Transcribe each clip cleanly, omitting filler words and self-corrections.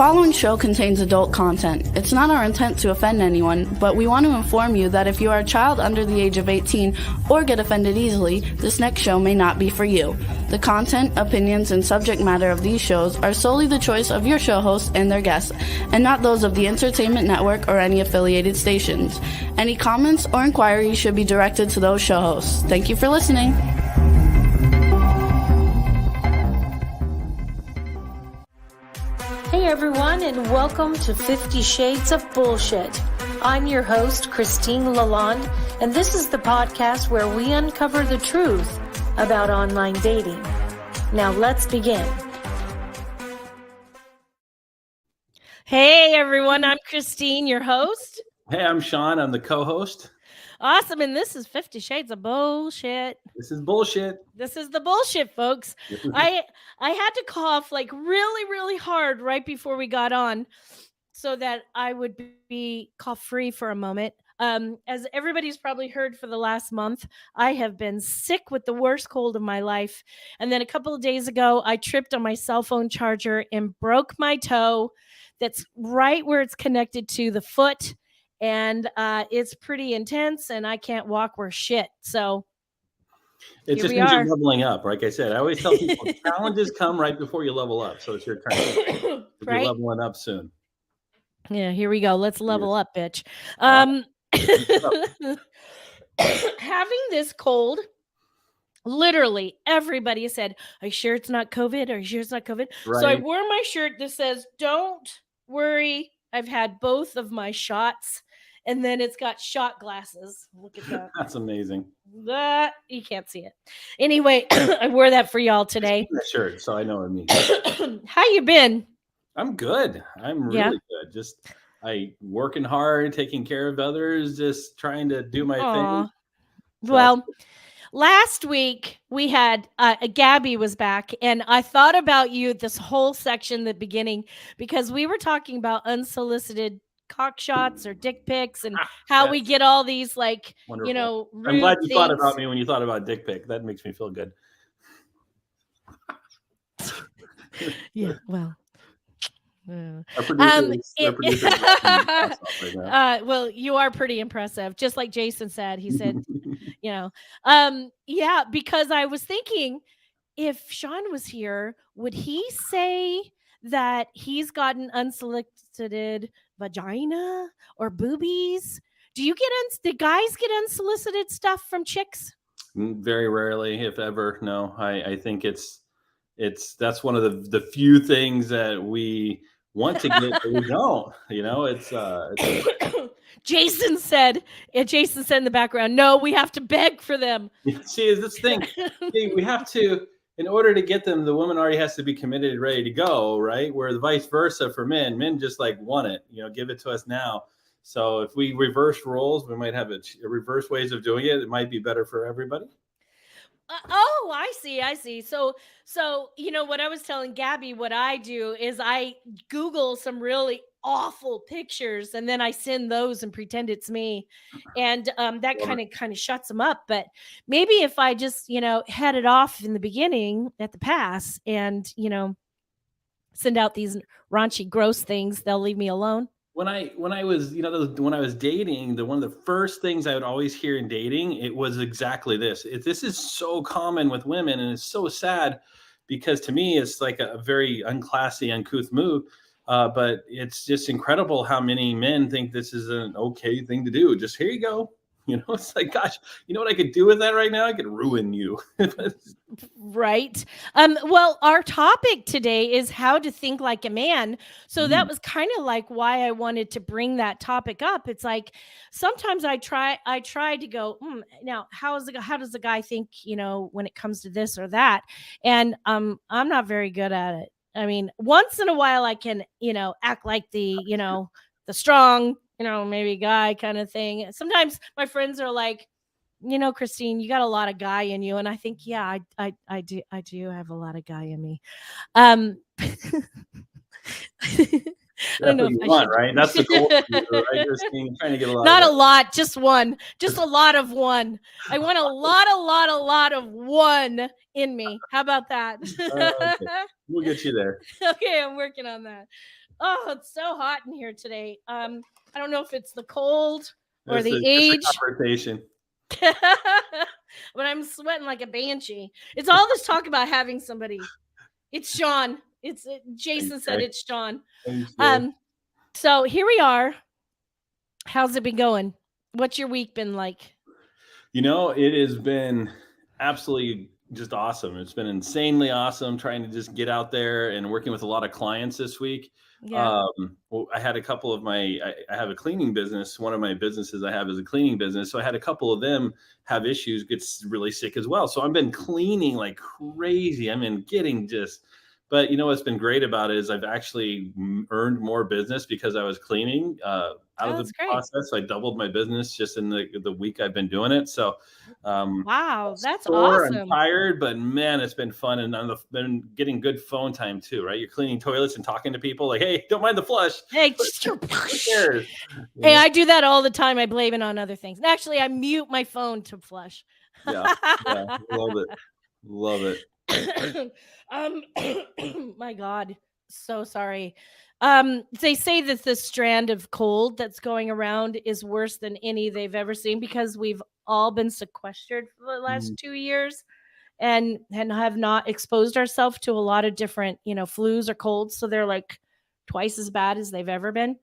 following show contains adult content. It's not our intent to offend anyone, but we want to inform you that if you are a child under the age of 18 or get offended easily, this next show may not be for you. The content, opinions, and subject matter of these shows are solely the choice of your show hosts and their guests, and not those of the Entertainment Network or any affiliated stations. Any comments or inquiries should be directed to those show hosts. Thank you for listening. Hey everyone, and welcome to 50 Shades of Bullshit. I'm your host, Christine Lalonde, and this is the podcast where we uncover the truth about online dating. Now let's begin. Hey everyone, I'm Christine, your host. Hey, I'm Sean. I'm the co-host. Awesome, and this is 50 Shades of Bullshit. This is bullshit. This is the bullshit, folks. I had to cough like really hard right before we got on so that I would be cough-free for a moment. As everybody's probably heard for the last month, I have been sick with the worst cold of my life. And then a couple of days ago, I tripped on my cell phone charger and broke my toe. That's right where it's connected to the foot. And it's pretty intense, and I can't walk worth shit. So it just means you're leveling up. Like I said, I always tell people challenges come right before you level up. So it's your turn. Right? You're leveling up soon. Yeah, here we go. Let's level up, bitch. Having this cold, literally everybody said, "Are you sure it's not COVID? Are you sure it's not COVID?" Right. So I wore my shirt that says, "Don't worry, I've had both of my shots." And then it's got shot glasses. Look at that. That's amazing. You can't see it. Anyway, I wore that for y'all today. That shirt, so I know what it means. How you been? I'm good. I'm really good. Just working hard, taking care of others, just trying to do my thing. So. Well, last week we had Gabby was back, and I thought about you this whole section, the beginning, because we were talking about unsolicited cock shots or dick pics and how we get all these wonderful. I'm glad you thought about me when you thought about dick pic. That makes me feel good. Yeah, well. Well, you are pretty impressive. Just like Jason said, he said, yeah, because I was thinking if Sean was here, would he say that he's gotten unsolicited vagina or boobies? Do guys get unsolicited stuff from chicks? Very rarely, if ever. No, I think that's one of the few things that we want to get, but we don't. Jason said in the background, no, we have to beg for them. See, this thing, we have to, in order to get them, the woman already has to be committed, ready to go, right? Where the vice versa for men just want it, give it to us now. So if we reverse roles, we might have a reverse ways of doing it. It might be better for everybody. I see. So, what I was telling Gabby, what I do is I Google some really awful pictures and then I send those and pretend it's me. And that kind of shuts them up. But maybe if I just, head it off in the beginning at the pass and, send out these raunchy, gross things, they'll leave me alone. When I was dating, one of the first things I would always hear in dating, it was exactly this. This is so common with women, and it's so sad because to me, it's like a very unclassy, uncouth move. But it's just incredible how many men think this is an okay thing to do. Just here you go. It's like, gosh, you know what I could do with that right now? I could ruin you. Right. Well, our topic today is how to think like a man. So that was kind of like why I wanted to bring that topic up. It's like, sometimes I try to go, now how does a guy think, when it comes to this or that? And I'm not very good at it. I mean, once in a while I can, act like the strong, maybe guy kind of thing. Sometimes my friends are like, Christine, you got a lot of guy in you. And I think, yeah, I do have a lot of guy in me. I don't know if you want, right? That's the goal. Right? You're trying to get a lot. Not a lot, just one. Just a lot of one. I want a lot of one in me. How about that? Okay. We'll get you there. Okay, I'm working on that. Oh, it's so hot in here today. I don't know if it's the cold or It's the just a age. conversation. But I'm sweating like a banshee. It's all this talk about having somebody. It's Sean. Jason said Okay. it's Sean. Thanks, Jay. So here we are. How's it been going? What's your week been like? It has been absolutely just awesome. It's been insanely awesome trying to just get out there and working with a lot of clients this week. Yeah. Well, I had a couple of I have a cleaning business. One of my businesses I have is a cleaning business. So I had a couple of them have issues, gets really sick as well. So I've been cleaning like crazy. I mean, but what's been great about it is I've actually earned more business because I was cleaning out of the process. I doubled my business just in the week I've been doing it. So, wow, that's awesome. I'm awesome. tired, but man, it's been fun, and I've been getting good phone time too. Right, you're cleaning toilets and talking to people like, "Hey, don't mind the flush." Hey, who cares? Hey, I do that all the time. I blame it on other things. Actually, I mute my phone to flush. Yeah, love it. My God, so sorry. They say that the strand of cold that's going around is worse than any they've ever seen because we've all been sequestered for the last 2 years and have not exposed ourselves to a lot of different, flus or colds. So they're like twice as bad as they've ever been.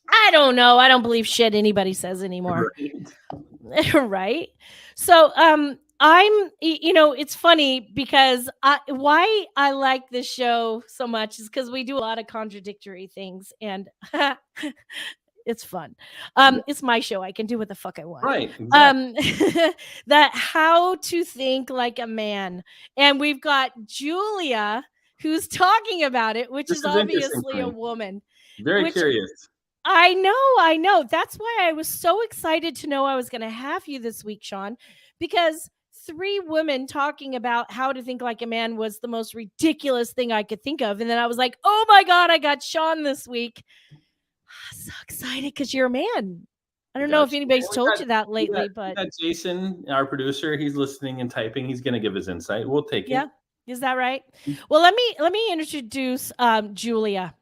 I don't know. I don't believe shit anybody says anymore. Right. Right. So, it's funny because why I like this show so much is because we do a lot of contradictory things and it's fun. It's my show. I can do what the fuck I want. Right. Exactly. That how to think like a man. And we've got Julia who's talking about it, which is obviously a woman. Very curious. I know. That's why I was so excited to know I was going to have you this week, Sean, because 3 women talking about how to think like a man was the most ridiculous thing I could think of. And then I was like, oh my God, I got Sean this week. So excited because you're a man. I don't know if anybody's told you that lately, but Jason, our producer, he's listening and typing. He's going to give his insight. We'll take it. Yeah. Is that right? Well, let me introduce Julia.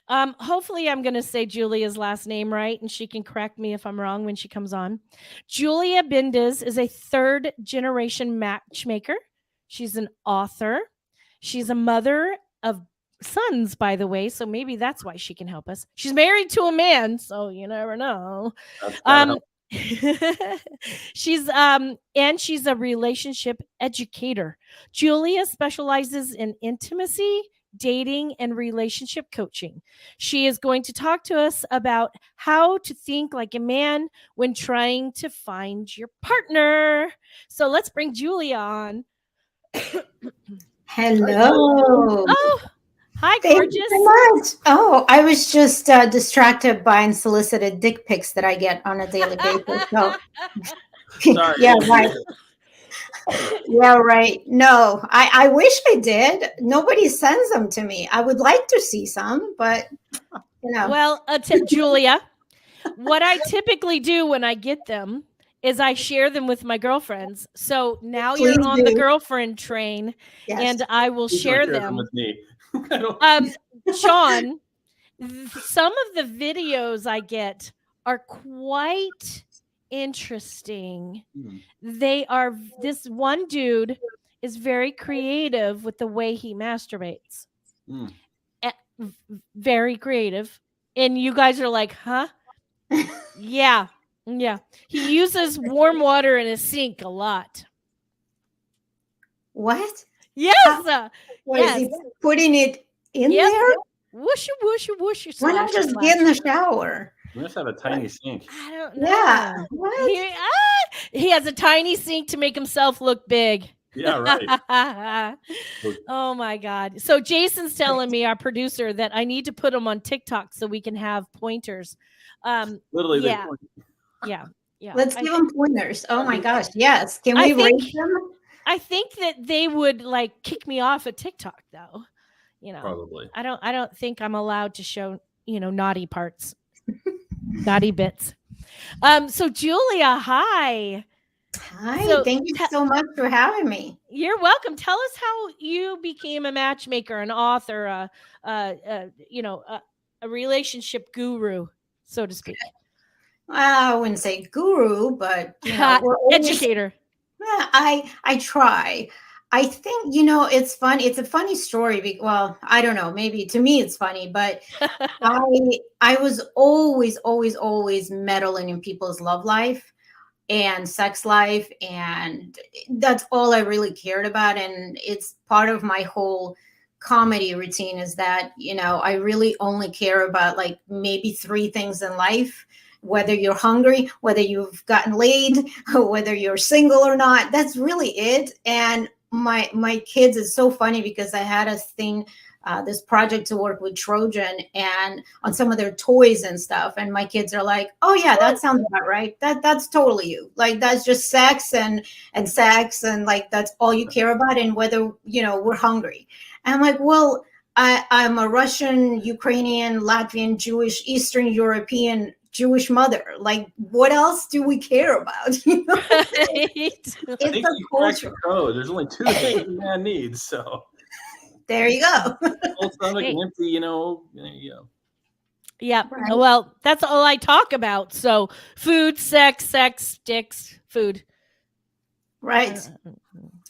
Hopefully I'm going to say Julia's last name right, and she can correct me if I'm wrong when she comes on. Julia Bendis is a 3rd-generation matchmaker. She's an author. She's a mother of sons, by the way, so maybe that's why she can help us. She's married to a man, so you never know. She's a relationship educator. Julia specializes in intimacy, dating, and relationship coaching. She is going to talk to us about how to think like a man when trying to find your partner. So let's bring Julia on. Hello. Oh, hi, Thank gorgeous. you so much. Oh, I was just distracted by unsolicited dick pics that I get on a daily basis. So. Sorry. Yeah, right. Yeah, right. No, I wish I did. Nobody sends them to me. I would like to see some, but Well, Julia, what I typically do when I get them is I share them with my girlfriends. So now you're on the girlfriend train, and I will share them with me. Sean, some of the videos I get are quite interesting. This one dude is very creative with the way he masturbates. Very creative. And you guys are like, huh? Yeah. He uses warm water in his sink a lot. What? Yes. Is he putting it in there? Whoosh, whoosh, whoosh. Why not just get in the shower? You must have a tiny sink. I don't know. Yeah. What? He has a tiny sink to make himself look big. Yeah, right. Oh my God. So Jason's telling me, our producer, that I need to put him on TikTok so we can have pointers. Literally, yeah. Let's give them pointers. Oh my gosh, yes. Can we rate them? I think that they would like kick me off of TikTok, though. Probably. I don't think I'm allowed to show naughty parts, naughty bits. So Julia, hi. Hi, So thank you so much for having me. you're welcome. Tell us how you became a matchmaker, an author, a relationship guru, so to speak. Well, I wouldn't say guru, but we're always. Educator. Yeah, I try. I think it's fun. It's a funny story. Well, I don't know. Maybe to me it's funny, but I was always meddling in people's love life and sex life, and that's all I really cared about. And it's part of my whole comedy routine is that I really only care about like maybe three things in life: whether you're hungry, whether you've gotten laid, whether you're single or not. That's really it. And my kids, is so funny because I had a thing, this project to work with Trojan and on some of their toys and stuff. And my kids are like, "Oh yeah, that sounds about right. That's totally you. Like that's just sex and sex and like that's all you care about. And whether we're hungry." And I'm like, "Well, I'm a Russian, Ukrainian, Latvian, Jewish, Eastern European Jewish mother. Like, what else do we care about?" Right. It's I think a you cracked the culture. code. There's only two things a man needs. So There you go. full stomach, Hey. empty, there you go. Yeah. Right. Well, that's all I talk about. So food, sex, dicks, food. Right.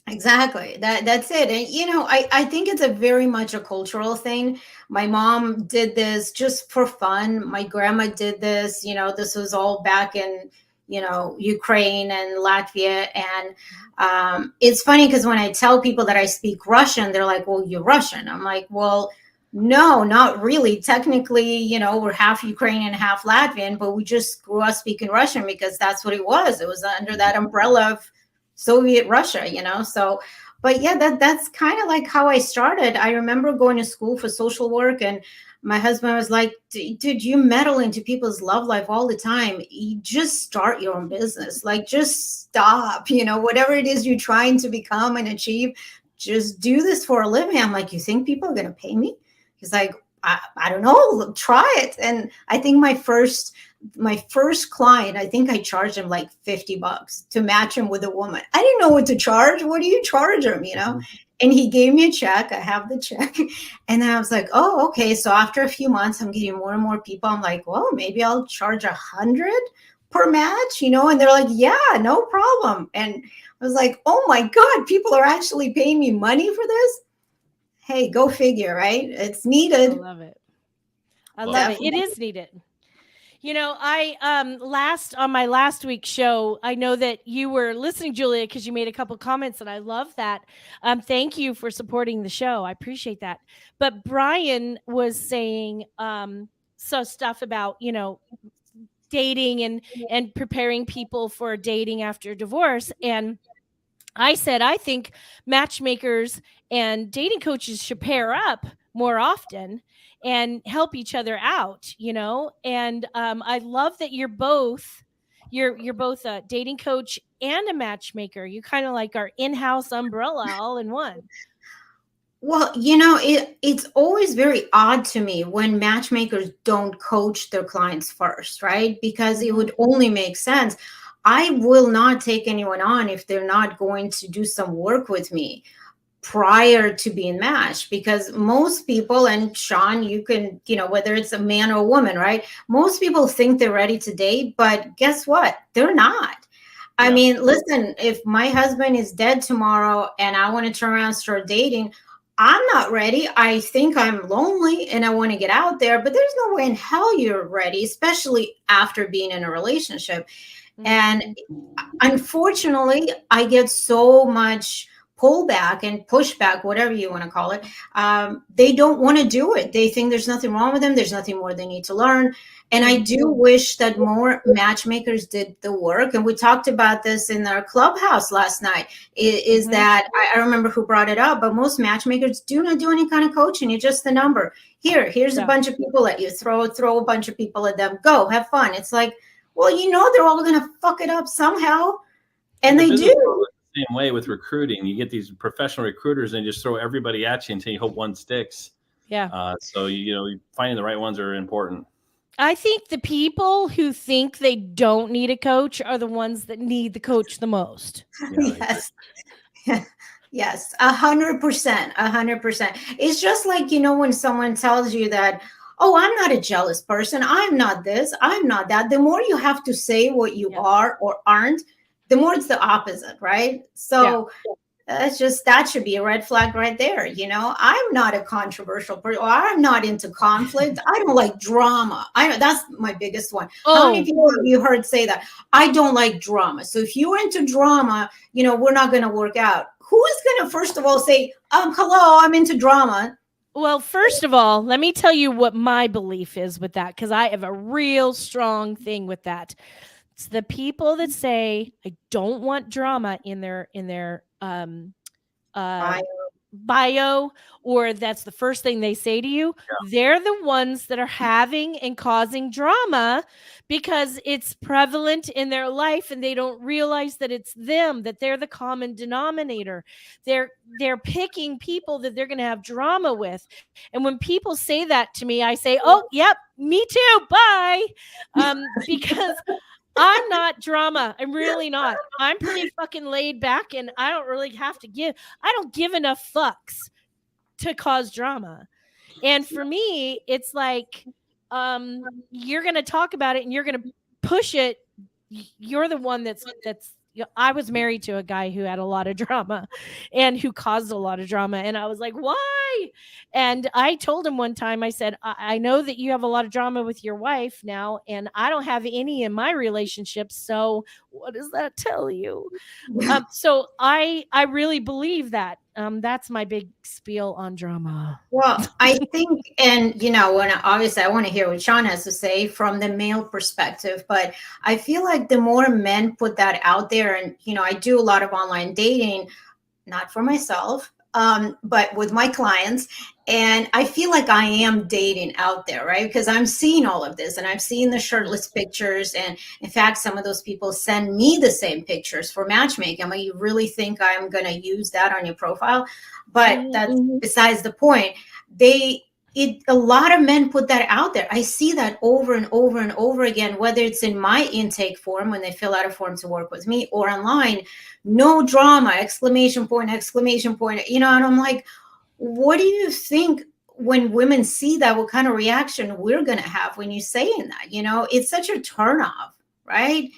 Exactly. That's it. And I think it's a very much a cultural thing. My mom did this just for fun. My grandma did this. This was all back in Ukraine and Latvia. And it's funny because when I tell people that I speak Russian, they're like, "Well, you're Russian." I'm like, "Well, no, not really. Technically, we're half Ukrainian, half Latvian, but we just grew up speaking Russian because that's what it was. It was under that umbrella of Soviet Russia, So, but yeah, that's kind of like how I started. I remember going to school for social work, and my husband was like, "Dude, you meddle into people's love life all the time. You just start your own business. Like, just stop. Whatever it is you're trying to become and achieve, just do this for a living." I'm like, "You think people are gonna pay me?" He's like, I don't know, try it. And I think my first client, I think I charged him like $50 to match him with a woman. I didn't know what to charge. What do you charge him? And he gave me a check. I have the check. And then I was like, "Oh, okay." So after a few months, I'm getting more and more people. I'm like, "Well, maybe I'll charge 100 per match, and they're like, "Yeah, no problem." And I was like, "Oh my God, people are actually paying me money for this." Hey, go figure, right? It's I needed. love it. I Love love it. it. It is needed. I on my last week's show, I know that you were listening, Julia, because you made a couple comments, and I love that. Thank you for supporting the show. I appreciate that. But Brian was saying so stuff about dating and preparing people for dating after divorce, and I said I think matchmakers and dating coaches should pair up more often and help each other out, And I love that you're both a dating coach and a matchmaker. You kind of like our in-house umbrella all in one. Well, it's always very odd to me when matchmakers don't coach their clients first, right? Because it would only make sense. I will not take anyone on if they're not going to do some work with me prior to being matched, because most people, and Sean, you can, whether it's a man or a woman, right? Most people think they're ready to date, but guess what? They're not. I mean, listen, if my husband is dead tomorrow and I want to turn around and start dating, I'm not ready. I think I'm lonely and I want to get out there, but there's no way in hell you're ready, especially after being in a relationship. And unfortunately, I get so much pullback and pushback, whatever you want to call it. They don't want to do it. They think there's nothing wrong with them. There's nothing more they need to learn. And I do wish that more matchmakers did the work. And we talked about this in our clubhouse last night, is that I remember who brought it up, but most matchmakers do not do any kind of coaching. It's just the number. Here's a bunch of people at you. Throw a bunch of people at them. Go, have fun. It's like, well, they're all going to fuck it up somehow. And they do. Same way with recruiting. You get these professional recruiters and just throw everybody at you until you hope one sticks. Yeah. So finding the right ones are important. I think the people who think they don't need a coach are the ones that need the coach the most. Yeah, Yes. Yes, 100%, 100%. It's just like, when someone tells you that, oh, I'm not a jealous person, I'm not this, I'm not that. The more you have to say what you are or aren't, the more it's the opposite, right? So that should be a red flag right there. I'm not a controversial person, or I'm not into conflict. I don't like drama. That's my biggest one. How many people have you heard say that? I don't like drama. So if you're into drama, we're not going to work out. Who is going to, first of all, say, hello, I'm into drama? Well, first of all, let me tell you what my belief is with that, because I have a real strong thing with that. It's the people that say, I don't want drama in their bio, or that's the first thing they say to you. They're the ones that are having and causing drama because it's prevalent in their life, and they don't realize that it's them, that they're the common denominator. They're picking people that they're going to have drama with. And when people say that to me, I say, oh, yep, me too, bye. Because I'm not drama. I'm really not. I'm pretty fucking laid back, and I don't really have to I don't give enough fucks to cause drama. And for me, it's like, you're going to talk about it and you're going to push it. You're the one that's I was married to a guy who had a lot of drama and who caused a lot of drama. And I was like, why? And I told him one time, I said, I know that you have a lot of drama with your wife now, and I don't have any in my relationship. So what does that tell you? So I really believe that. That's my big spiel on drama. Well, I think, and when obviously I want to hear what Sean has to say from the male perspective, but I feel like the more men put that out there, and I do a lot of online dating, not for myself, but with my clients, and I feel like I am dating out there, right? Because I'm seeing all of this, and I've seen the shirtless pictures, and in fact, some of those people send me the same pictures for matchmaking. I'm like, you really think I'm going to use that on your profile? But that's besides the point. A lot of men put that out there. I see that over and over and over again, whether it's in my intake form when they fill out a form to work with me, or online. No drama, exclamation point, and I'm like, what do you think when women see that? What kind of reaction we're going to have when you're saying that? It's such a turnoff, right?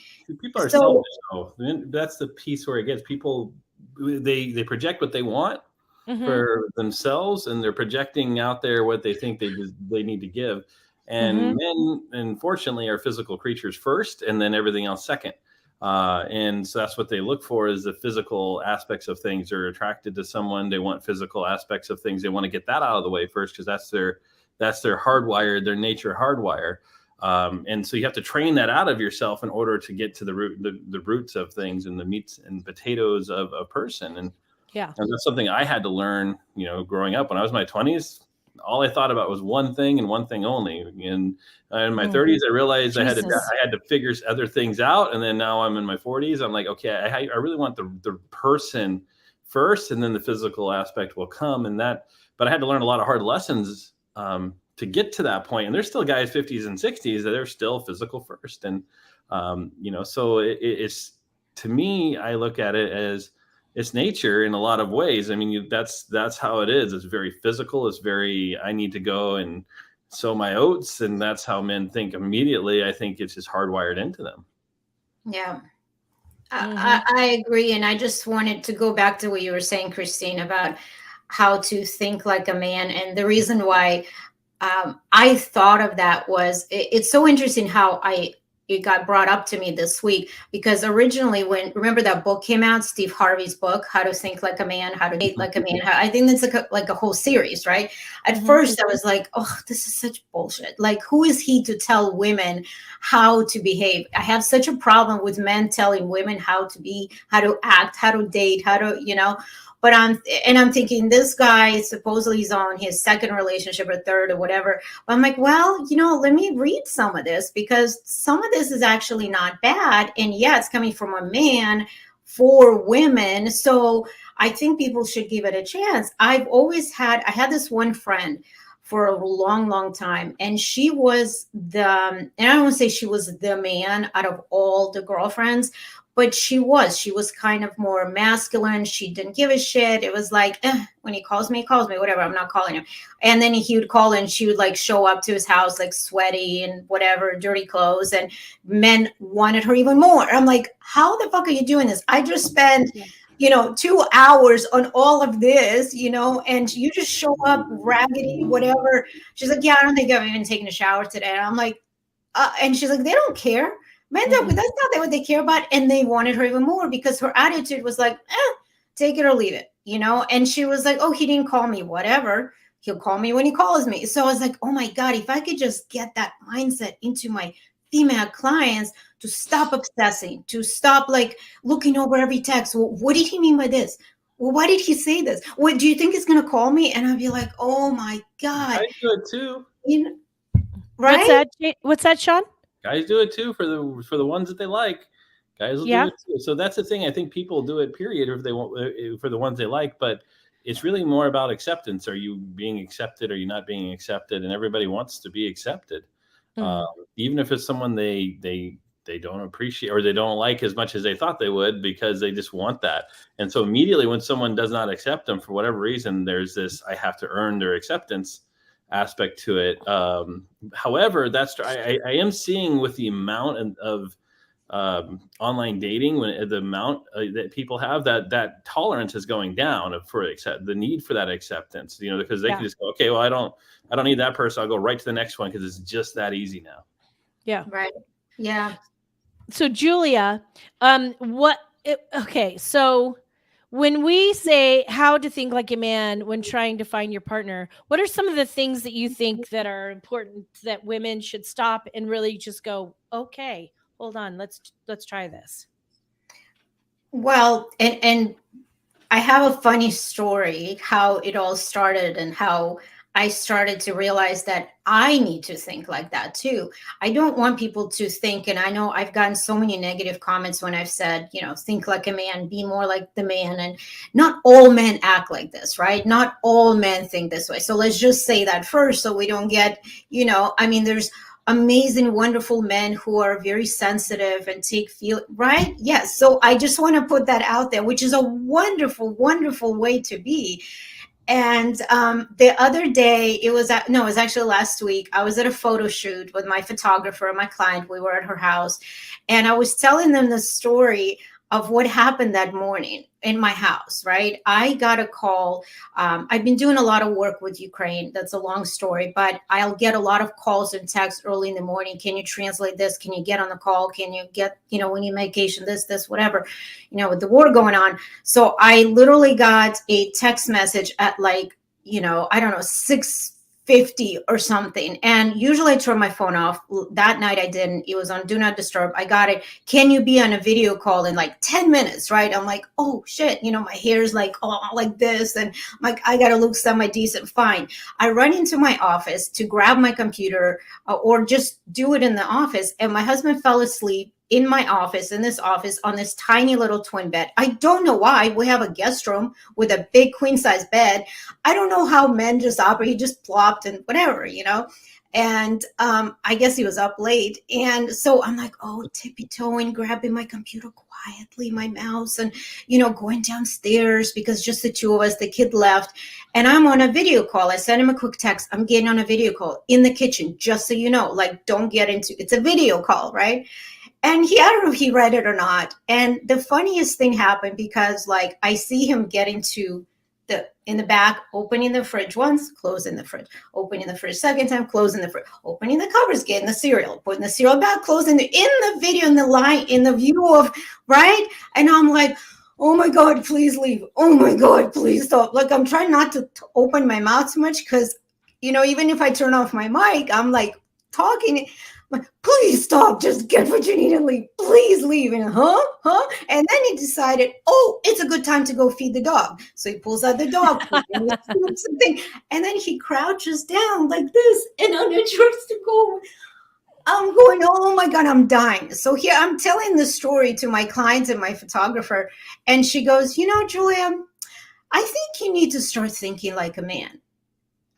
People are selfish, though. That's the piece where it gets people. They project what they want for themselves, and they're projecting out there what they think they need to give. And men, unfortunately, are physical creatures first, and then everything else second. And so that's what they look for, is the physical aspects of things. They're attracted to someone. They want physical aspects of things. They want to get that out of the way first, because that's their hardwired, their nature hardwire. And so you have to train that out of yourself in order to get to the roots of things and the meats and potatoes of a person. And that's something I had to learn, growing up. When I was in my 20s, all I thought about was one thing and one thing only. And in my 30s, I realized I had to figure other things out. And then now I'm in my 40s. I'm like, okay, I really want the person first, and then the physical aspect will come. But I had to learn a lot of hard lessons to get to that point. And there's still guys 50s and 60s that are still physical first. And, so it's, to me, I look at it as, it's nature in a lot of ways. I mean, that's how it is. It's very physical. It's very, I need to go and sow my oats. And that's how men think immediately. I think it's just hardwired into them. Yeah, I agree. And I just wanted to go back to what you were saying, Christine, about how to think like a man. And the reason why I thought of that was, it's so interesting how it got brought up to me this week, because originally, remember that book came out, Steve Harvey's book, How to Think Like a Man, How to Date Like a Man. I think that's like a whole series, right? At first I was like, oh, this is such bullshit. Like, who is he to tell women how to behave? I have such a problem with men telling women how to be, how to act, how to date, how to, but I'm thinking, this guy supposedly is on his second relationship or third or whatever. But I'm like, well, let me read some of this, because some of this is actually not bad. And yeah, it's coming from a man for women. So I think people should give it a chance. I had this one friend for a long, long time. And she was and I don't want to say she was the man out of all the girlfriends, but she was kind of more masculine. She didn't give a shit. It was like, when he calls me, whatever. I'm not calling him. And then he would call and she would like show up to his house, like sweaty and whatever, dirty clothes. And men wanted her even more. I'm like, how the fuck are you doing this? I just spent, 2 hours on all of this, and you just show up raggedy, whatever. She's like, yeah, I don't think I've even taken a shower today. And I'm like, and she's like, they don't care. Men don't, but that's not what they care about. And they wanted her even more because her attitude was like, take it or leave it, And she was like, oh, he didn't call me, whatever. He'll call me when he calls me. So I was like, oh my God, if I could just get that mindset into my female clients to stop obsessing, to stop like looking over every text. Well, what did he mean by this? Well, why did he say this? What do you think he's going to call me? And I'd be like, oh my God. I do it too. Right? What's that, Sean? Guys do it too for the ones that they like. Guys will do it too. So that's the thing. I think people do it, period, if they want, for the ones they like. But it's really more about acceptance. Are you being accepted? Are you not being accepted? And everybody wants to be accepted, even if it's someone they don't appreciate or they don't like as much as they thought they would, because they just want that. And so immediately when someone does not accept them for whatever reason, there's this I have to earn their acceptance aspect to it. However, I am seeing with the amount of online dating, when the amount that people have, that tolerance is going down for the need for that acceptance, because they can just go, okay, well, I don't need that person. I'll go right to the next one because it's just that easy now. Yeah. Right. Yeah. So Julia, so when we say how to think like a man when trying to find your partner, what are some of the things that you think that are important that women should stop and really just go, okay, hold on, let's try this? Well, and I have a funny story how it all started and how I started to realize that I need to think like that too. I don't want people to think, and I know I've gotten so many negative comments when I've said, think like a man, be more like the man. And not all men act like this, right? Not all men think this way. So let's just say that first so we don't get, there's amazing, wonderful men who are very sensitive and right? Yes. So I just want to put that out there, which is a wonderful, wonderful way to be. And the other day, it was actually last week. I was at a photo shoot with my photographer, my client. We were at her house, and I was telling them the story of what happened that morning in my house, right? I got a call. I've been doing a lot of work with Ukraine. That's a long story, but I'll get a lot of calls and texts early in the morning. Can you translate this? Can you get on the call? Can you get, we need medication, this, whatever, with the war going on. So I literally got a text message at like, I don't know, 6:50 or something. And usually I turn my phone off. That night I didn't. It was on Do Not Disturb. I got it. Can you be on a video call in like 10 minutes, right? I'm like, oh shit, my hair's like, like this. And I'm like, I got to look semi-decent. Fine. I run into my office to grab my computer or just do it in the office. And my husband fell asleep in this office on this tiny little twin bed. I don't know why. We have a guest room with a big queen size bed. I don't know how men just operate. He just plopped and whatever, And I guess he was up late. And so I'm like, tippy-toeing, grabbing my computer quietly, my mouse, and, going downstairs because just the two of us, the kid left. And I'm on a video call. I sent him a quick text. I'm getting on a video call in the kitchen, just so you know, like, don't get into, it's a video call, right? And I don't know if he read it or not. And the funniest thing happened because like I see him getting to in the back, opening the fridge once, closing the fridge, opening the fridge second time, closing the fridge, opening the cupboards, getting the cereal, putting the cereal back, closing in the video, in the line, in the view of, right? And I'm like, oh my God, please leave. Oh my God, please stop. Like I'm trying not to open my mouth too much because, even if I turn off my mic, I'm like talking. Like, please stop, just get what you need and leave. Please leave. And And then he decided, it's a good time to go feed the dog. So he pulls out the dog food and something. And then he crouches down like this. And I'm trying to go. I'm going, oh my God, I'm dying. So here I'm telling the story to my clients and my photographer. And she goes, Julia, I think you need to start thinking like a man.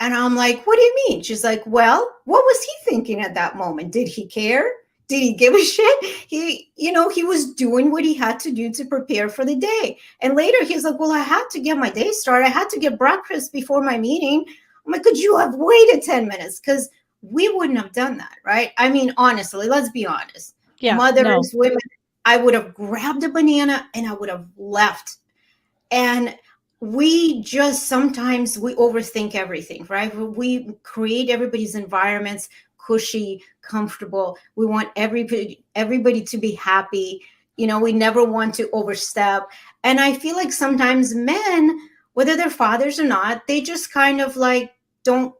And I'm like, what do you mean? She's like, well, what was he thinking at that moment? Did he care? Did he give a shit? He was doing what he had to do to prepare for the day. And later he's like, well, I had to get my day started. I had to get breakfast before my meeting. I'm like, could you have waited 10 minutes? Because we wouldn't have done that, right? I mean, honestly, let's be honest. Yeah, Mothers, women, I would have grabbed a banana and I would have left. And we just sometimes we overthink everything, right? We create everybody's environments cushy, comfortable. We want everybody to be happy. We never want to overstep. And I feel like sometimes men, whether they're fathers or not, they just kind of like don't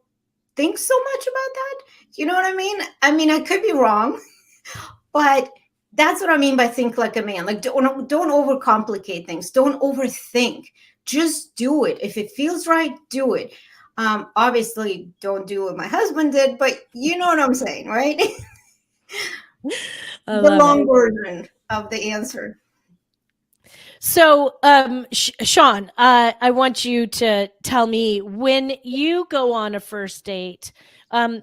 think so much about that. You know what I mean? I mean, I could be wrong, but that's what I mean by think like a man. Like don't overcomplicate things. Don't overthink. Just do it. If it feels right, do it. Obviously, don't do what my husband did, but you know what I'm saying, right? The long version of the answer. So, Sean, I want you to tell me, when you go on a first date,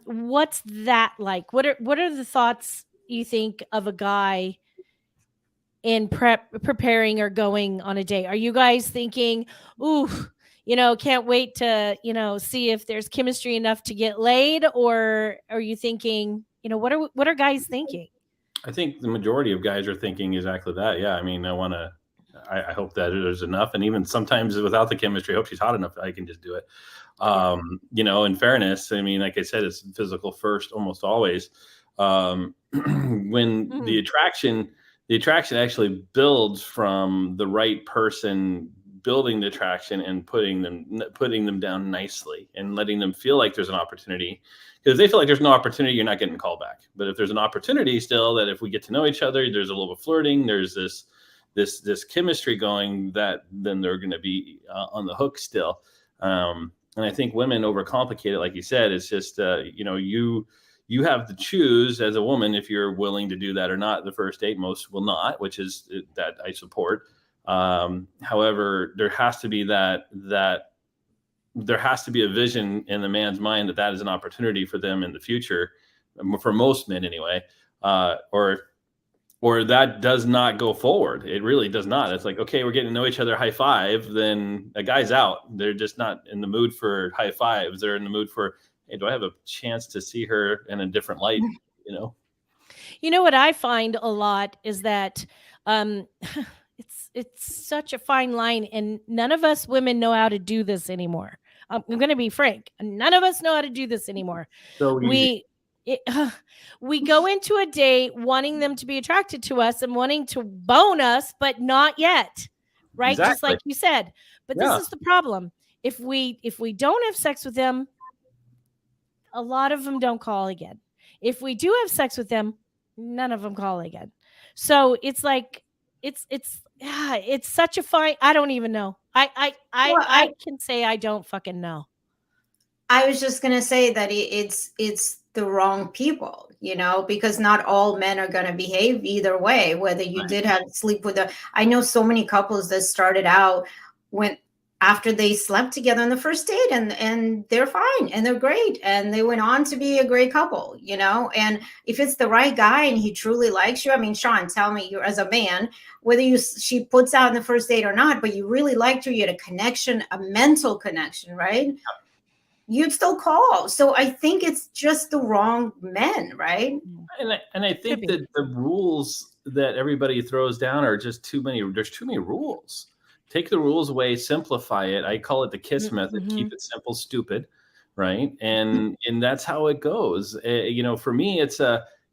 what's that like? What are the thoughts you think of a guy in preparing or going on a date? Are you guys thinking, ooh, can't wait to, see if there's chemistry enough to get laid? Or are you thinking, what are guys thinking? I think the majority of guys are thinking exactly that. Yeah. I mean, I hope that there's enough. And even sometimes without the chemistry, I hope she's hot enough that I can just do it. In fairness, I mean, like I said, it's physical first, almost always. When the attraction actually builds from the right person building the attraction and putting them down nicely and letting them feel like there's an opportunity. Because if they feel like there's no opportunity, you're not getting a call back. But if there's an opportunity still, that if we get to know each other, there's a little bit of flirting, there's this chemistry going, that then they're going to be on the hook still. And I think women overcomplicate it. Like you said, it's just, you have to choose as a woman if you're willing to do that or not. The first date, most will not, which is that I support. However, there has to be there has to be a vision in the man's mind that is an opportunity for them in the future, for most men anyway, or that does not go forward. It really does not. It's like, okay, we're getting to know each other, high five, then a guy's out. They're just not in the mood for high fives. They're in the mood for, hey, do I have a chance to see her in a different light? What I find a lot is that it's such a fine line, and none of us women know how to do this anymore. I'm going to be frank. None of us know how to do this anymore. So easy. We go into a date wanting them to be attracted to us and wanting to bone us, but not yet, right? Exactly. Just like you said. But This is the problem. If we don't have sex with them, a lot of them don't call again. If we do have sex with them, none of them call again. So it's like it's such a fine. I don't even know. I can say I don't fucking know. I was just going to say that it's the wrong people, because not all men are going to behave either way, whether you did have sleep with I know so many couples that started out after they slept together on the first date and they're fine and they're great. And they went on to be a great couple, and if it's the right guy and he truly likes you, I mean, Sean, tell me, you as a man, whether she puts out in the first date or not, but you really liked her, you had a connection, a mental connection, right? You'd still call. So I think it's just the wrong men, right? And I think that the rules that everybody throws down are just too many. There's too many rules. Take the rules away, simplify it. I call it the KISS method. Keep it simple, stupid, right? And that's how it goes. For me, it's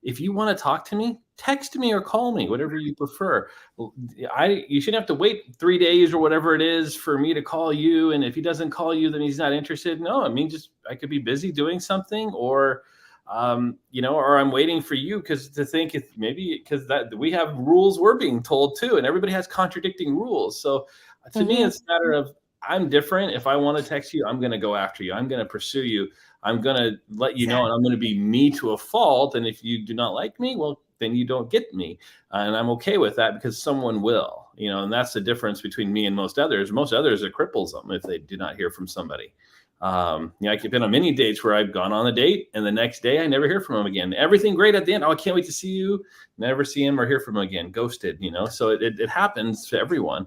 if you want to talk to me, text me or call me, whatever you prefer. You shouldn't have to wait 3 days or whatever it is for me to call you. And if he doesn't call you, then he's not interested. No, I mean, I could be busy doing something, or or I'm waiting for you because we have rules we're being told too, and everybody has contradicting rules. So to me, it's a matter of, I'm different. If I want to text you, I'm going to go after you. I'm going to pursue you. I'm going to let you know, and I'm going to be me to a fault. And if you do not like me, well, then you don't get me. And I'm okay with that, because someone will, and that's the difference between me and most others. Most others, it cripples them if they do not hear from somebody. I've been on many dates where I've gone on a date and the next day I never hear from him again. Everything great at the end. Oh, I can't wait to see you. Never see him or hear from him again. Ghosted, so it happens to everyone.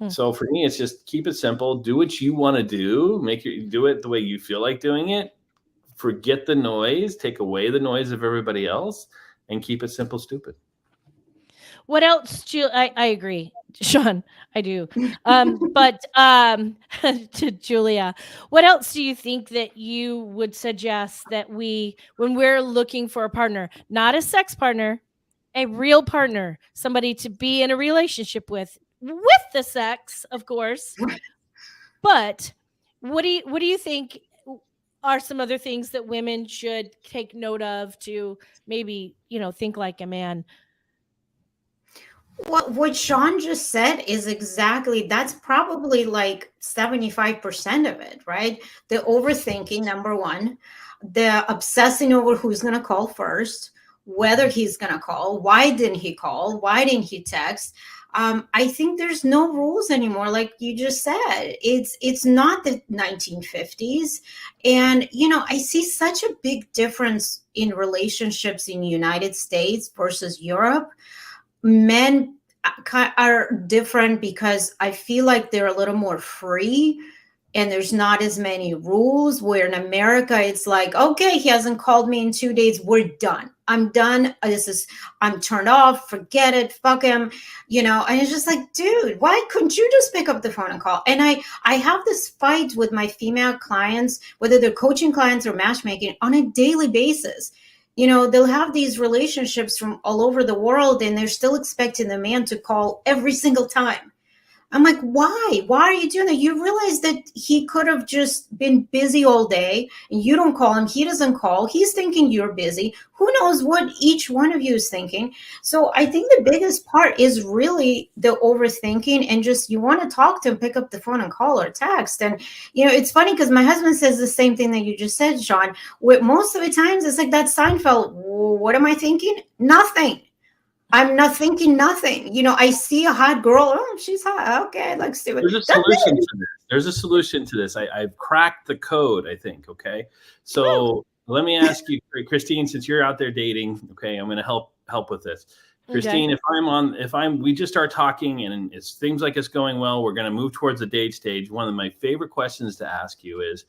So for me, it's just keep it simple. Do what you want to do. Do it the way you feel like doing it. Forget the noise. Take away the noise of everybody else, and keep it simple, stupid. What else, I agree, Sean, I do. But to Julia, what else do you think that you would suggest that when we're looking for a partner, not a sex partner, a real partner, somebody to be in a relationship with the sex, of course. But what do you think are some other things that women should take note of to maybe, think like a man? Well, what Sean just said is that's probably like 75% of it, right? The overthinking, number one, the obsessing over who's going to call first, whether he's going to call, why didn't he call, why didn't he text? I think there's no rules anymore, like you just said. It's not the 1950s, and I see such a big difference in relationships in the United States versus Europe. Men are different because I feel like they're a little more free and there's not as many rules, where in America it's like, okay, he hasn't called me in 2 days, we're done. I'm done. I'm turned off. Forget it. Fuck him. And it's just like, dude, why couldn't you just pick up the phone and call? And I have this fight with my female clients, whether they're coaching clients or matchmaking, on a daily basis. They'll have these relationships from all over the world and they're still expecting the man to call every single time. I'm like, why? Why are you doing that? You realize that he could have just been busy all day and you don't call him. He doesn't call. He's thinking you're busy. Who knows what each one of you is thinking? So I think the biggest part is really the overthinking, and just you want to talk to him, pick up the phone and call or text. And, it's funny because my husband says the same thing that you just said, Sean. With most of the times, it's like that Seinfeld. What am I thinking? Nothing. I'm not thinking nothing. I see a hot girl. Oh, she's hot. Okay, like see what. There's a solution to this. There's a solution to this. I've cracked the code, I think. Okay. So let me ask you, Christine, since you're out there dating, okay, I'm going to help with this. Christine, okay. We just start talking and it seems like it's going well, we're going to move towards the date stage. One of my favorite questions to ask you is,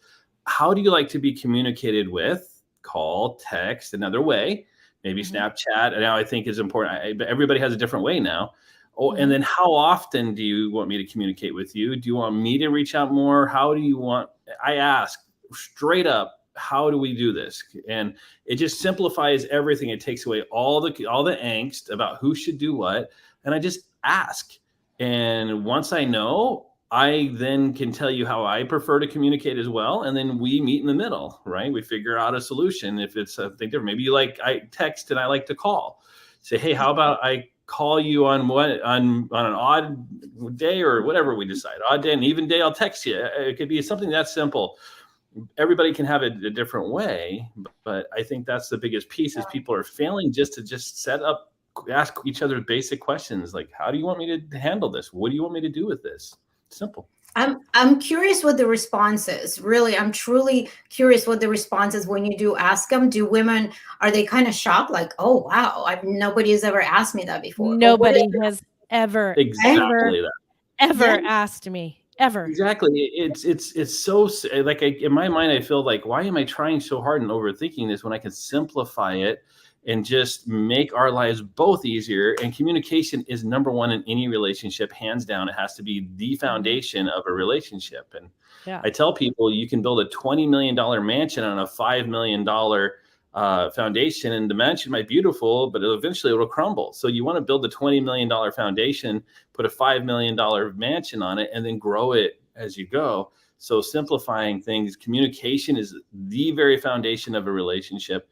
how do you like to be communicated with? Call, text, another way. Maybe Snapchat. Now I think is important. Everybody has a different way now. And then how often do you want me to communicate with you? Do you want me to reach out more? How do you want? I ask straight up, how do we do this? And it just simplifies everything. It takes away all the angst about who should do what. And I just ask. And once I know, I then can tell you how I prefer to communicate as well. And then we meet in the middle, right? We figure out a solution. If it's something different, maybe I text and I like to call. Say, hey, how about I call you on an odd day or whatever we decide. Odd day, an even day, I'll text you. It could be something that simple. Everybody can have it a different way, but I think that's the biggest piece is people are failing just to set up, ask each other basic questions like, how do you want me to handle this? What do you want me to do with this? Simple. I'm curious what the response is. Really, I'm truly curious what the response is when you do ask them. Do women, are they kind of shocked? Like, oh, wow, nobody has ever asked me that before. Nobody has ever asked me. Ever. Exactly. It's so like in my mind, I feel like, why am I trying so hard and overthinking this when I can simplify it and just make our lives both easier? And communication is number one in any relationship, hands down. It has to be the foundation of a relationship. And I tell people you can build a $20 million mansion on a $5 million foundation, and the mansion might be beautiful, but eventually it'll crumble. So you want to build a $20 million foundation, put a $5 million mansion on it, and then grow it as you go. So simplifying things, communication is the very foundation of a relationship.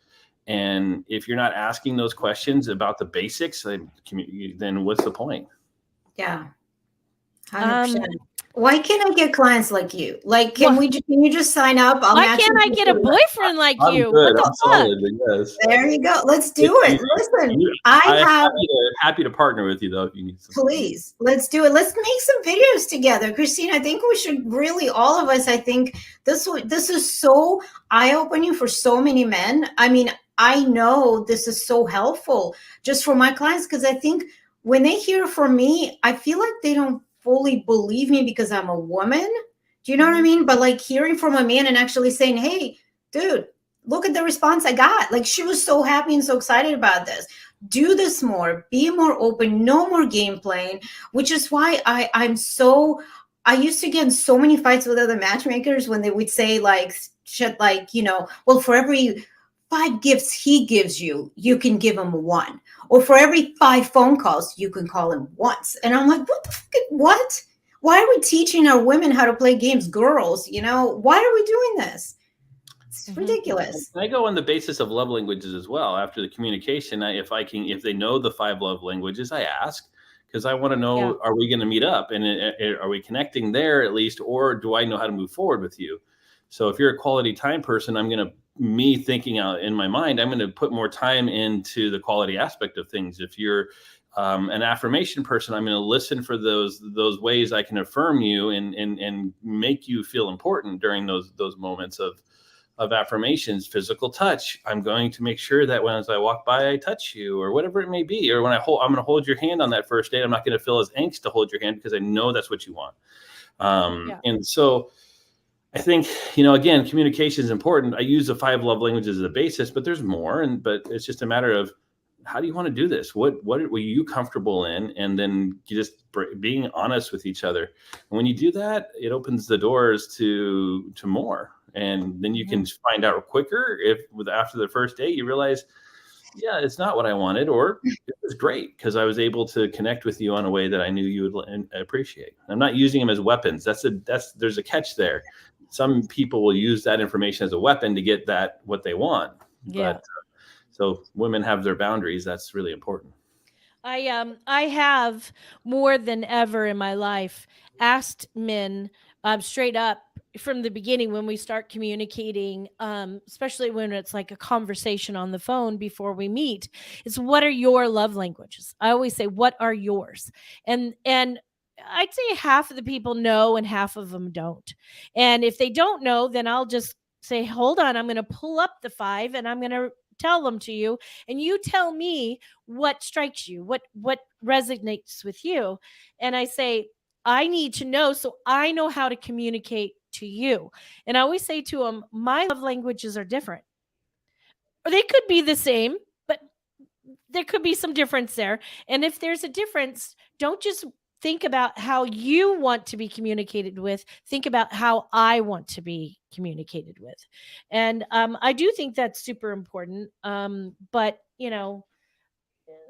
And if you're not asking those questions about the basics, then what's the point? Yeah. 100%. Why can't I get clients like you? Like, Well, can you just sign up? I'll why match can't I you get a with- boyfriend like I'm you? good. What the I'm fuck? solid. But yes. There you go. Let's do If it. Listen, I'm have happy to partner with you though if you need something. please, let's do it. Let's make some videos together. Christine, I think we should really, all of us, I think this is so eye-opening for so many men. I mean, I know this is so helpful just for my clients, because I think when they hear from me, I feel like they don't fully believe me because I'm a woman. Do you know what I mean? But like hearing from a man and actually saying, hey, dude, look at the response I got. Like, she was so happy and so excited about this. Do this more, be more open, no more game playing, which is why I used to get in so many fights with other matchmakers when they would say like shit like, well, for every 5 gifts he gives you, you can give him 1. Or for every 5 phone calls, you can call him once. And I'm like, what the fuck? What? Why are we teaching our women how to play games, girls? Why are we doing this? It's ridiculous. I go on the basis of love languages as well. After the communication, if they know the 5 love languages, I ask, because I want to know, are we going to meet up, and are we connecting there at least, or do I know how to move forward with you? So if you're a quality time person, me thinking out in my mind, I'm going to put more time into the quality aspect of things. If you're an affirmation person, I'm going to listen for those ways I can affirm you and make you feel important during those moments of affirmations. Physical touch, I'm going to make sure that as I walk by, I touch you, or whatever it may be. Or when I'm going to hold your hand on that first date, I'm not going to feel as angst to hold your hand because I know that's what you want. And so I think, again, communication is important. I use the 5 love languages as a basis, but there's more. But it's just a matter of, how do you want to do this? What were you comfortable in? And then you just being honest with each other. And when you do that, it opens the doors to more. And then you can find out quicker after the first date, you realize, yeah, it's not what I wanted, or it was great because I was able to connect with you in a way that I knew you would appreciate. I'm not using them as weapons. There's a catch there. Some people will use that information as a weapon to get what they want. Yeah. But so women have their boundaries. That's really important. I have more than ever in my life asked men straight up from the beginning when we start communicating, especially when it's like a conversation on the phone before we meet, is what are your love languages? I always say, what are yours? And I'd say half of the people know and half of them don't. And if they don't know, then I'll just say, hold on, I'm going to pull up the 5 and I'm going to tell them to you, and you tell me what strikes you, what resonates with you. And I say, I need to know so I know how to communicate to you. And I always say to them, my love languages are different, or they could be the same, but there could be some difference there. And if there's a difference, don't just think about how you want to be communicated with. Think about how I want to be communicated with. And I do think that's super important. But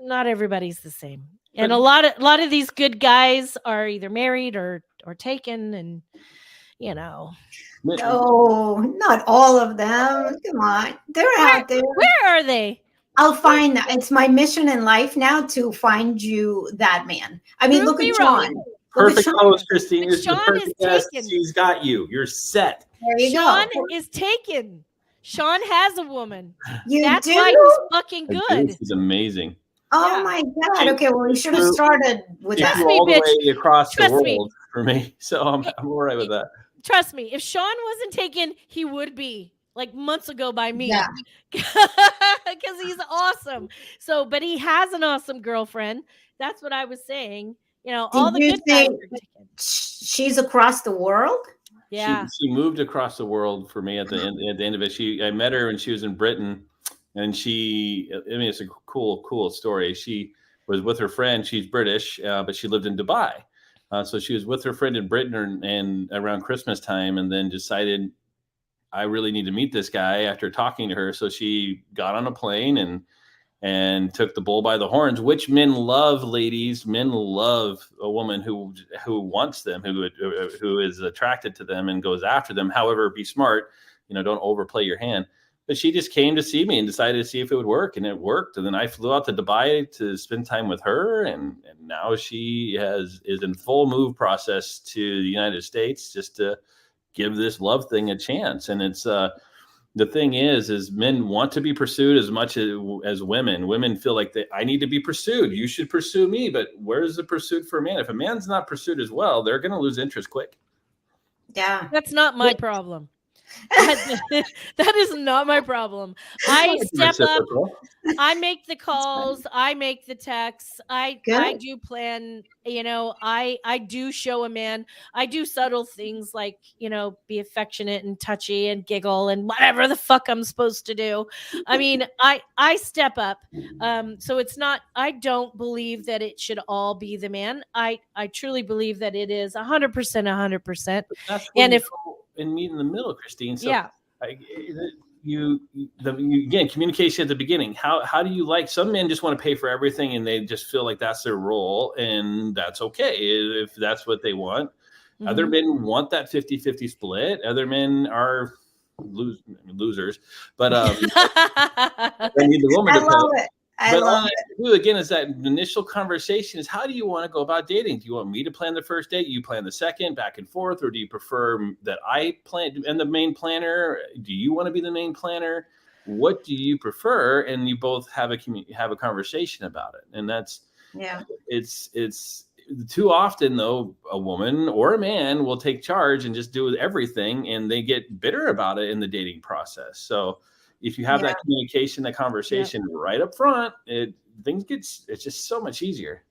not everybody's the same. And a lot of these good guys are either married or taken, and No, not all of them. Come on. They're out there. Where are they? I'll find that. It's my mission in life now to find you that man. I mean, look at Sean. Perfect host, Christine. If Sean is taken, she's got you. You're set. There you Sean go. is taken. Sean has a woman. You That's do? why he's fucking good. She's amazing. Oh my God. Okay, well, we should have started with that. Trust me, all the bitch. way across the Trust world me. for me. So I'm all right with that. Trust me, if Sean wasn't taken, he would be like months ago by me. Yeah. Because he's awesome. So, but he has an awesome girlfriend. That's what I was saying. All the Did you good guys say are taken. she's across the world? Yeah. She moved across the world for me at the end of it. I met her when she was in Britain, and it's a cool story. She was with her friend. She's British, but she lived in Dubai. So she was with her friend in Britain and around Christmas time, and then decided, I really need to meet this guy after talking to her. So she got on a plane and took the bull by the horns, which men love, ladies. Men love a woman who wants them, who is attracted to them and goes after them. However, be smart, don't overplay your hand. But she just came to see me and decided to see if it would work, and it worked. And then I flew out to Dubai to spend time with her, and now she is in full move process to the United States just to give this love thing a chance. And it's the thing is men want to be pursued as much as women. Women feel like I need to be pursued. You should pursue me. But where's the pursuit for a man? If a man's not pursued as well, they're going to lose interest quick. Yeah. That's not my problem. That is not my problem. I step up. I make the calls. I make the texts. I do plan. I do show a man. I do subtle things like, be affectionate and touchy and giggle and whatever the fuck I'm supposed to do. I mean, I step up. So it's not. I don't believe that it should all be the man. I truly believe that it is 100%, 100%. And if and meet in the middle, Christine. So yeah. Again, communication at the beginning. How do you like? Some men just want to pay for everything and they just feel like that's their role, and that's okay if that's what they want. Mm-hmm. Other men want that 50-50 split. Other men are losers, but they need the woman. I love it. But all I have to do again is that initial conversation is, how do you want to go about dating? Do you want me to plan the first date? You plan the second, back and forth, or do you prefer that I plan and the main planner? Do you want to be the main planner? What do you prefer? And you both have a conversation about it. And that's it's too often though, a woman or a man will take charge and just do everything, and they get bitter about it in the dating process. So if you have that communication, that conversation right up front, it's just so much easier.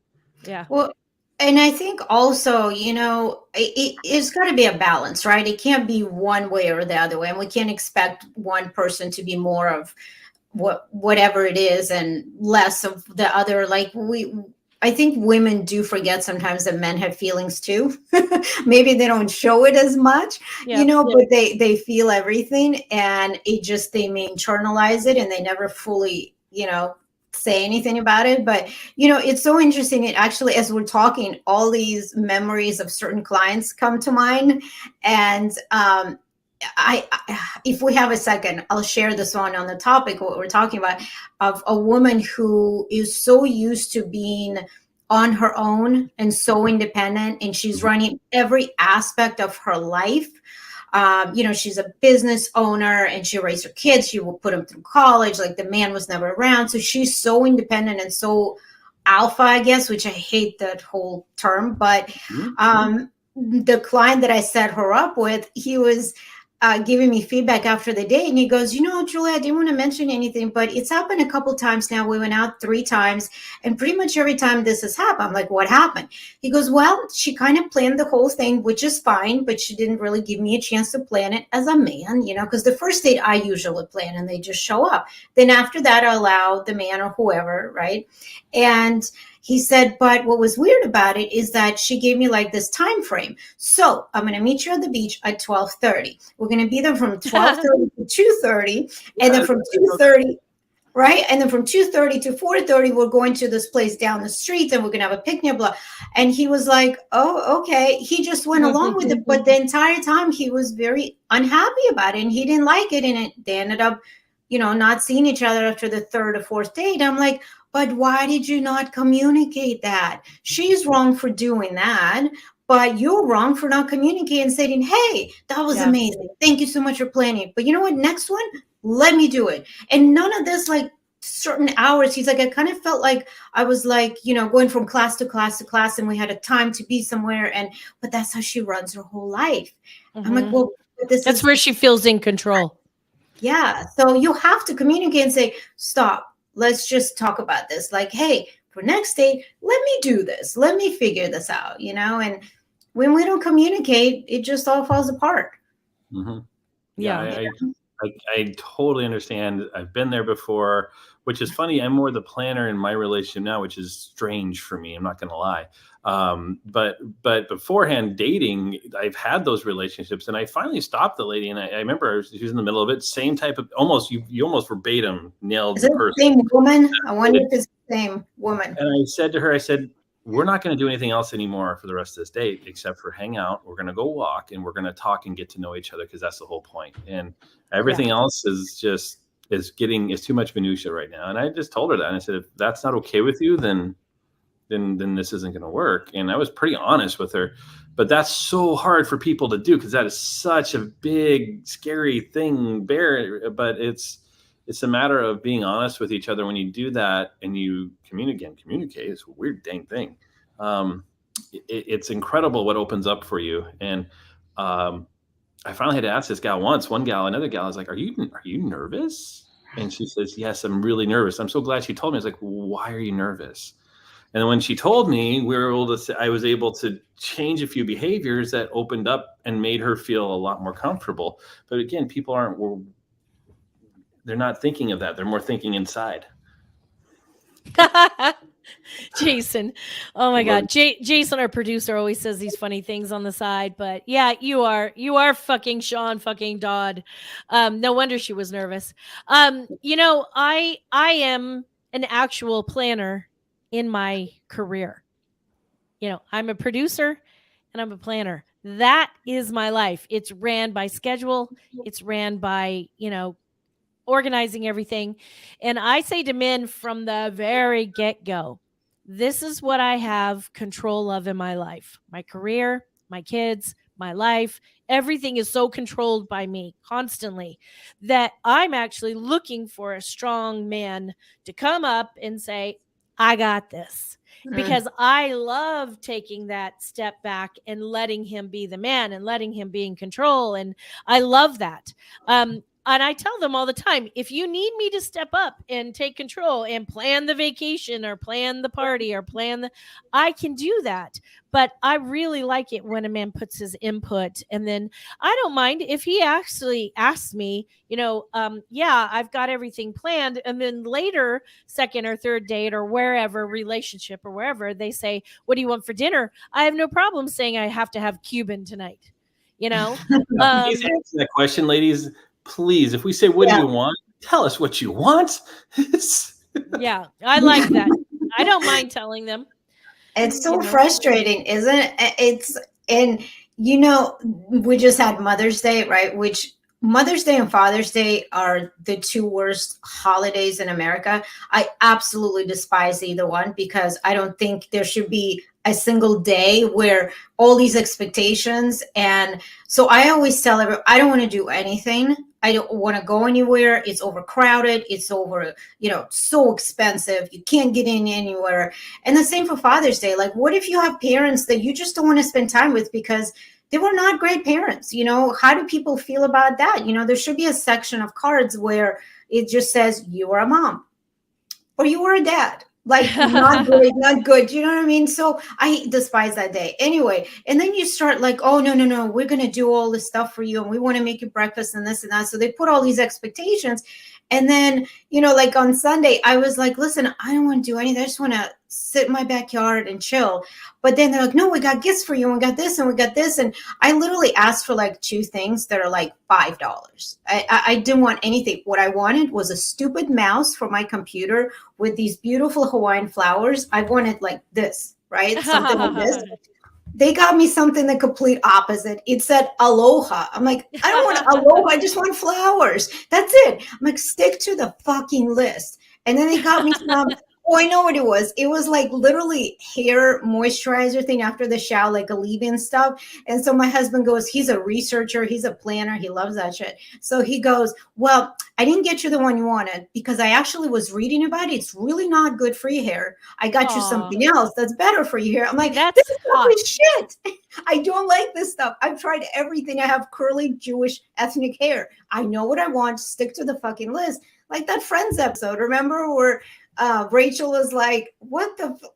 Yeah. Well, and I think also, it's got to be a balance, right? It can't be one way or the other way. And we can't expect one person to be more of whatever it is and less of the other. I think women do forget sometimes that men have feelings too. Maybe they don't show it as much, but they feel everything, and they may internalize it and they never fully, say anything about it. But, it's so interesting. It actually, as we're talking, all these memories of certain clients come to mind. And I if we have a second, I'll share this one on the topic, what we're talking about, of a woman who is so used to being on her own and so independent, and she's running every aspect of her life. She's a business owner and she raised her kids. She will put them through college. Like, the man was never around. So she's so independent and so alpha, I guess, which I hate that whole term. But the client that I set her up with, he was giving me feedback after the day, and he goes, Julia, I didn't want to mention anything, but it's happened a couple times now. We went out 3 times, and pretty much every time this has happened. I'm like, what happened? He goes, well, she kind of planned the whole thing, which is fine, but she didn't really give me a chance to plan it as a man, because the first date I usually plan and they just show up. Then after that, I allow the man or whoever, right? And he said, but what was weird about it is that she gave me like this time frame. So I'm going to meet you at the beach at 12:30. We're going to be there from 12:30 to 2:30. And then from 2:30, right? And then from 2:30 to 4:30, we're going to this place down the street and we're going to have a picnic, blah. And he was like, oh, okay. He just went along with it. But the entire time he was very unhappy about it and he didn't like it. And they ended up, not seeing each other after the 3rd or 4th date. I'm like, but why did you not communicate that? She's wrong for doing that, but you're wrong for not communicating and saying, hey, that was amazing. Thank you so much for planning. But you know what? Next one, let me do it. And none of this, like, certain hours. He's like, I kind of felt like I was like, going from class to class to class, and we had a time to be somewhere. But that's how she runs her whole life. Mm-hmm. I'm like, well, that's where she feels in control. Yeah. So you have to communicate and say, stop. Let's just talk about this. Like, hey, for next date, let me do this. Let me figure this out, And when we don't communicate, it just all falls apart. Mm-hmm. Yeah. I totally understand. I've been there before, which is funny. I'm more the planner in my relationship now, which is strange for me. I'm not going to lie. But beforehand, dating, I've had those relationships, and I finally stopped the lady. And I remember she was in the middle of it. Same type of you almost verbatim nailed the person. The same woman? I wonder if it's the same woman. And I said to her, we're not going to do anything else anymore for the rest of this date except for hang out. We're going to go walk and we're going to talk and get to know each other, because that's the whole point. And everything else is just is too much minutia right now. And I just told her that. And I said, if that's not okay with you, then this isn't going to work. And I was pretty honest with her, but that's so hard for people to do because that is such a big, scary thing. But it's a matter of being honest with each other. When you do that and you communicate, it's a weird dang thing. It's incredible what opens up for you. And I finally had to ask this gal once. Another gal, I was like, "Are you nervous?" And she says, "Yes, I'm really nervous." I'm so glad she told me. I was like, "Why are you nervous?" And when she told me, I was able to change a few behaviors that opened up and made her feel a lot more comfortable. But again, people they're not thinking of that. They're more thinking inside. Jason. Oh my God. Jason, our producer, always says these funny things on the side, but yeah, you are fucking Sean fucking Dodd. No wonder she was nervous. I am an actual planner in my career. I'm a producer and I'm a planner. That is my life. It's ran by schedule. It's ran by, organizing everything. And I say to men from the very get-go, this is what I have control of in my life. My career, my kids, my life, everything is so controlled by me constantly that I'm actually looking for a strong man to come up and say, I got this. Because I love taking that step back and letting him be the man and letting him be in control. And I love that. And I tell them all the time, if you need me to step up and take control and plan the vacation or plan the party or I can do that. But I really like it when a man puts his input. And then I don't mind if he actually asks me, yeah, I've got everything planned. And then later, second or third date or wherever, relationship or wherever, they say, what do you want for dinner? I have no problem saying I have to have Cuban tonight. Please answer that question, ladies. Please, if we say, what do you want? Tell us what you want. Yeah, I like that. I don't mind telling them. It's so frustrating, isn't it? We just had Mother's Day, right? Which Mother's Day and Father's Day are the two worst holidays in America. I absolutely despise either one because I don't think there should be a single day where all these expectations. And so I always tell everyone, I don't want to do anything. I don't want to go anywhere. It's overcrowded. It's so expensive. You can't get in anywhere. And the same for Father's Day. Like, what if you have parents that you just don't want to spend time with because they were not great parents? How do people feel about that? There should be a section of cards where it just says you are a mom or you are a dad. Like, not great, not good. You know what I mean? So I despise that day anyway. And then you start like, oh, no, we're going to do all this stuff for you. And we want to make you breakfast and this and that. So they put all these expectations. And then, like on Sunday, I was like, listen, I don't want to do anything. I just want to sit in my backyard and chill. But then they're like, no, we got gifts for you. And we got this and we got this. And I literally asked for like two things that are like $5. I didn't want anything. What I wanted was a stupid mouse for my computer with these beautiful Hawaiian flowers. I wanted like this, right? Something like this. They got me something the complete opposite. It said aloha. I'm like, I don't want aloha. I just want flowers. That's it. I'm like, stick to the fucking list. And then they got me some. Oh, I know what it was. It was like literally hair moisturizer thing after the shower, like a leave-in stuff. And so my husband goes, he's a researcher. He's a planner. He loves that shit. So he goes, well, I didn't get you the one you wanted because I actually was reading about it. It's really not good for your hair. I got you something else that's better for your hair. I'm like, this is shit. I don't like this stuff. I've tried everything. I have curly Jewish ethnic hair. I know what I want. Stick to the fucking list. Like that Friends episode, remember, where Rachel was like,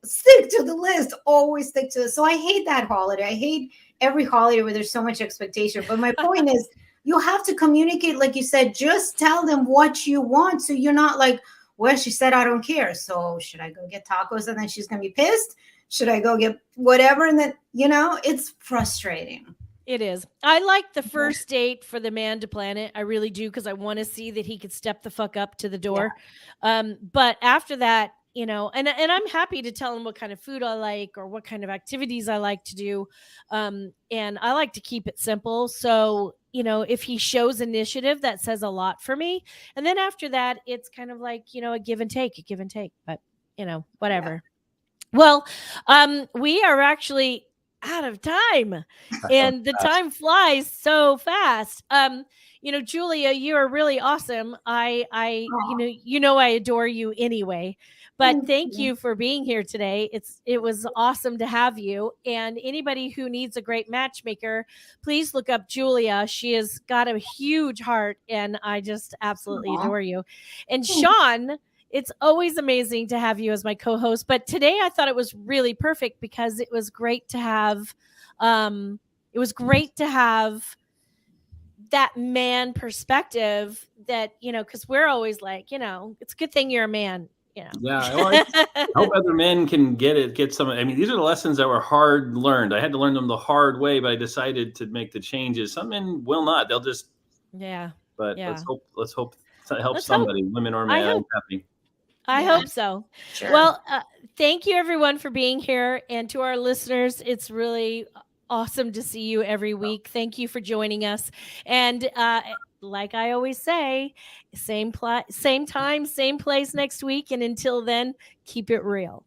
stick to the list, always stick to it. So I hate that holiday. I hate every holiday where there's so much expectation. But my point is, you have to communicate, like you said, just tell them what you want. So you're not like, well, she said, I don't care. So should I go get tacos and then she's going to be pissed? Should I go get whatever? And then, it's frustrating. It is. I like the first date for the man to plan it. I really do, because I want to see that he could step the fuck up to the door. Yeah. But after that, you know, and I'm happy to tell him what kind of food I like or what kind of activities I like to do. And I like to keep it simple. So, you know, if he shows initiative, that says a lot for me. And then after that, it's kind of like, you know, a give and take, but you know, whatever. Well, we are actually out of time, and the time flies so fast. You know, Julia, you are really awesome. I I adore you anyway. But thank you for being here today. It was awesome to have you. And anybody who needs a great matchmaker, please look up Julia. She has got a huge heart, and I just absolutely adore you. And Sean, it's always amazing to have you as my co-host, but today I thought it was really perfect because it was great to have that man perspective that, you know, because we're always like, you know, it's a good thing you're a man, you know. Yeah, well, I hope other men can get some. I mean, these are the lessons that were hard learned. I had to learn them the hard way, but I decided to make the changes. Some men will not. They'll just But let's hope that helps somebody, women or men. I'm happy. I hope so. Sure. Well, thank you everyone for being here. And to our listeners, it's really awesome to see you every week. Thank you for joining us. And like I always say, same time, same place next week. And until then, keep it real.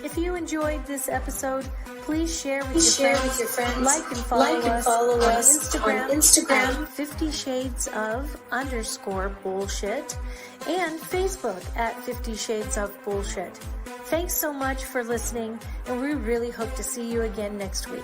If you enjoyed this episode, please share with your friends. Like and follow us on Instagram 50 Shades of _bullshit and Facebook at 50 Shades of Bullshit. Thanks so much for listening, and we really hope to see you again next week.